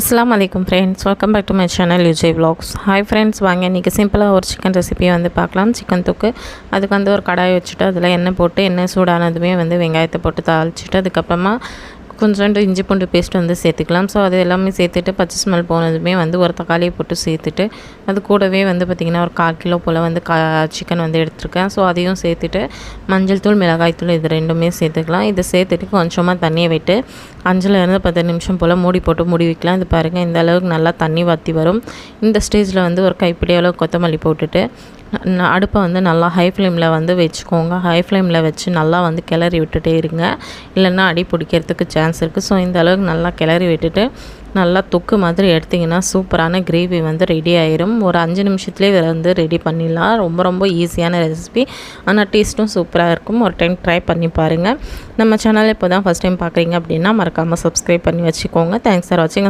அஸ்ஸலாமு அலைக்கும் friends, welcome back to my channel Vijay vlogs. Hi friends, வாங்க இன்றைக்கி சிம்பிளாக ஒரு சிக்கன் ரெசிபியை வந்து பார்க்கலாம். சிக்கன் தொக்கு. அதுக்கு வந்து ஒரு கடாய் வச்சுட்டு அதில் எண்ணெய் போட்டு எண்ணெய் சூடானதுமே வந்து வெங்காயத்தை போட்டு தாளிச்சிட்டு அதுக்கப்புறமா கொஞ்சோண்டு இஞ்சி பூண்டு பேஸ்ட் வந்து சேர்த்துக்கலாம். ஸோ அது எல்லாமே சேர்த்துட்டு பச்சை ஸ்மெல் போனதுமே வந்து ஒரு தக்காளியை போட்டு சேர்த்துட்டு அது கூடவே வந்து பார்த்திங்கன்னா ஒரு 1/4 கிலோ போல் வந்து சிக்கன் வந்து எடுத்துருக்கேன். ஸோ அதையும் சேர்த்துட்டு மஞ்சள் தூள், மிளகாய் தூள் இது ரெண்டுமே சேர்த்துக்கலாம். இதை சேர்த்துட்டு கொஞ்சமாக தண்ணியை விட்டு 5லேருந்து 10 நிமிஷம் போல் மூடி போட்டு மூடி வைக்கலாம். இது பாருங்கள், இந்த அளவுக்கு நல்லா தண்ணி வற்றி வரும். இந்த ஸ்டேஜில் வந்து ஒரு கைப்பிடி அளவு கொத்தமல்லி போட்டுட்டு அடுப்பை வந்து நல்லா ஹை ஃப்ளேமில் வந்து வச்சுக்கோங்க. ஹை ஃப்ளேமில் வச்சு நல்லா வந்து கிளறி விட்டுட்டே இருங்க, இல்லைன்னா அடி பிடிக்கிறதுக்கு சான்ஸ் இருக்குது. ஸோ இந்த அளவுக்கு நல்லா கிளறி விட்டுட்டு நல்லா தொக்கு மாதிரி எடுத்திங்கன்னா சூப்பரான கிரேவி வந்து ரெடி ஆயிரும். ஒரு 5 நிமிஷத்துலேயே வந்து ரெடி பண்ணிடலாம். ரொம்ப ஈஸியான ரெசிபி, ஆனால் டேஸ்ட்டும் சூப்பராக இருக்கும். ஒரு டைம் ட்ரை பண்ணி பாருங்கள். நம்ம சேனலை இப்போ தான் ஃபஸ்ட் டைம் பார்க்குறீங்க அப்படின்னா மறக்காமல் சப்ஸ்கிரைப் பண்ணி வச்சுக்கோங்க. தேங்க்ஸ் ஃபார் வாட்சிங்.